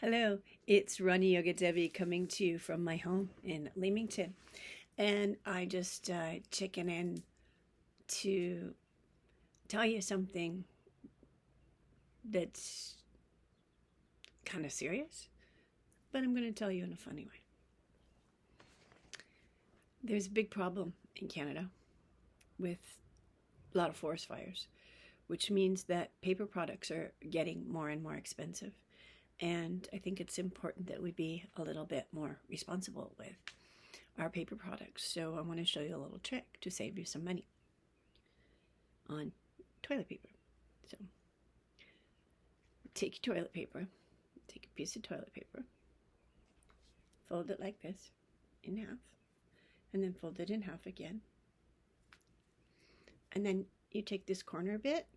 Hello, it's Rani Yoga Devi coming to you from my home in Leamington. And I just checking in to tell you something that's kind of serious, but I'm going to tell you in a funny way. There's a big problem in Canada with a lot of forest fires, which means that paper products are getting more and more expensive. And I think it's important that we be a little bit more responsible with our paper products. So I want to show you a little trick to save you some money on toilet paper. So take your toilet paper, take a piece of toilet paper, fold it like this in half, and then fold it in half again. And then you take this corner bit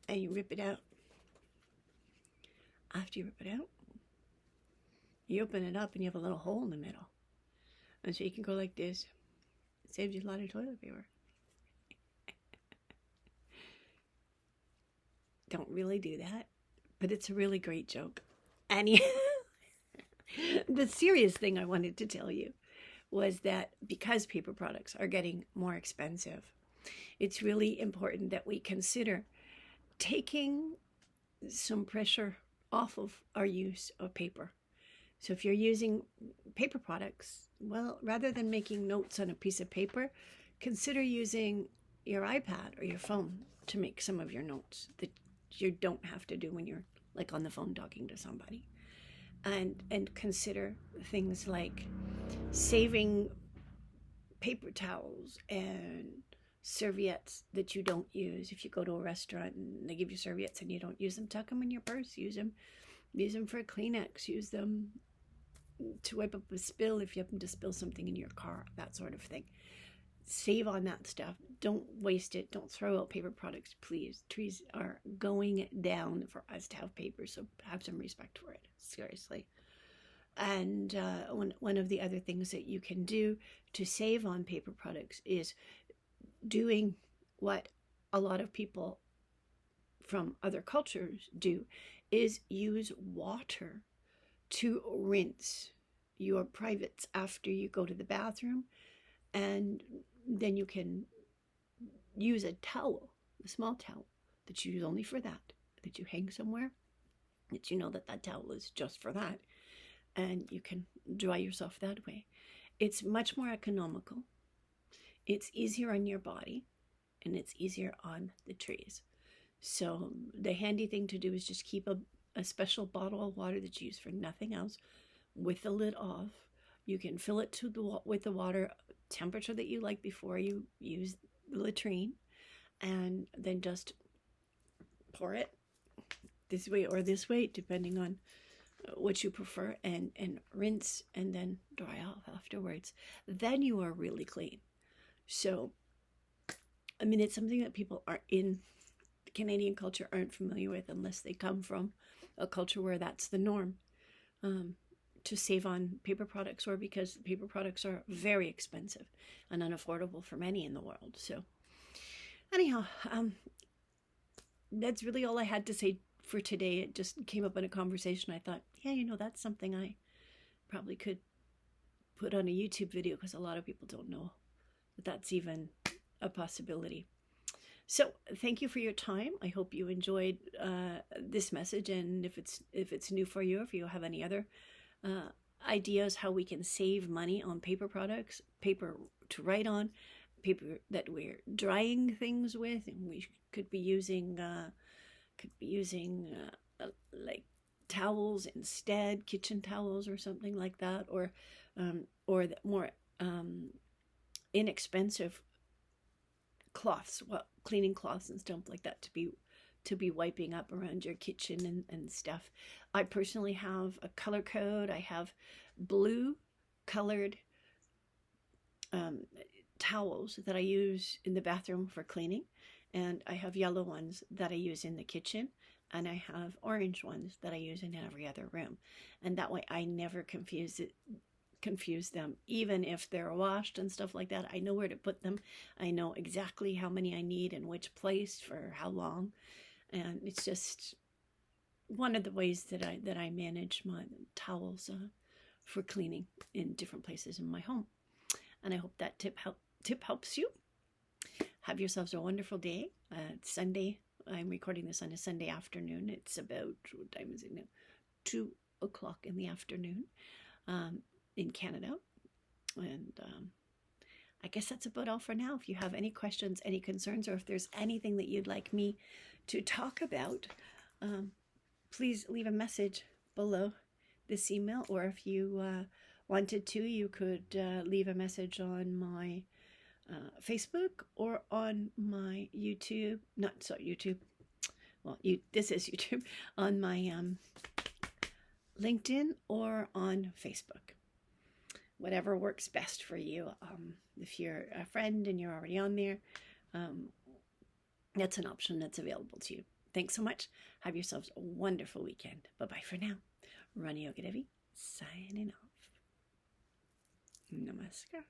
and you rip it out. After you rip it out, you open it up and you have a little hole in the middle. And so you can go like this. It saves you a lot of toilet paper. Don't really do that, but it's a really great joke. And the serious thing I wanted to tell you was that because paper products are getting more expensive, it's really important that we consider taking some pressure off of our use of paper. So if you're using paper products, well, rather than making notes on a piece of paper, consider using your iPad or your phone to make some of your notes that you don't have to do when you're like on the phone talking to somebody. And consider things like saving paper towels and serviettes that you don't use. If you go to a restaurant and they give you serviettes and you don't use them, tuck them in your purse. Use them for a Kleenex. Use them to wipe up a spill if you happen to spill something in your car, that sort of thing. Save on that stuff. Don't waste it. Don't throw out paper products, please. Trees are going down for us to have paper, so have some respect for it. Seriously. And one of the other things that you can do to save on paper products is doing what a lot of people from other cultures do, is use water to rinse your privates after you go to the bathroom. And then you can use a towel, a small towel that you use only for that you hang somewhere, that you know that towel is just for that. And you can dry yourself that way. It's much more economical. It's easier on your body, and it's easier on the trees. So the handy thing to do is just keep a special bottle of water that you use for nothing else with the lid off. You can fill it with the water temperature that you like before you use the latrine, and then just pour it this way or this way, depending on what you prefer, and rinse and then dry off afterwards. Then you are really clean. So, I mean, it's something that people are in Canadian culture aren't familiar with unless they come from a culture where that's the norm, to save on paper products, or because paper products are very expensive and unaffordable for many in the world. So anyhow, that's really all I had to say for today. It just came up in a conversation. I thought, yeah, that's something I probably could put on a YouTube video, because a lot of people don't know that that's even a possibility. So thank you for your time. I hope you enjoyed this message, and if it's new for you, if you have any other ideas how we can save money on paper products, paper to write on, paper that we're drying things with, and we could be using like towels instead, kitchen towels or something like that, or the more inexpensive cloths, cleaning cloths and stuff like that to be wiping up around your kitchen and stuff. I personally have a color code. I have blue colored towels that I use in the bathroom for cleaning, and I have yellow ones that I use in the kitchen, and I have orange ones that I use in every other room. And that way I never confuse them, even if they're washed and stuff like that. I know where to put them. I know exactly how many I need and which place for how long. And it's just one of the ways that I manage my towels for cleaning in different places in my home. And I hope that tip helps you. Have yourselves a wonderful day. It's Sunday. I'm recording this on a Sunday afternoon. It's about, what time is it now? 2 o'clock in the afternoon in Canada. And I guess that's about all for now. If you have any questions, any concerns, or if there's anything that you'd like me to talk about, please leave a message below this email. Or if you wanted to, you could leave a message on my Facebook or on my YouTube. This is YouTube. On my LinkedIn or on Facebook. Whatever works best for you. If you're a friend and you're already on there, that's an option that's available to you. Thanks so much. Have yourselves a wonderful weekend. Bye-bye for now. Rani Devi signing off. Namaskar.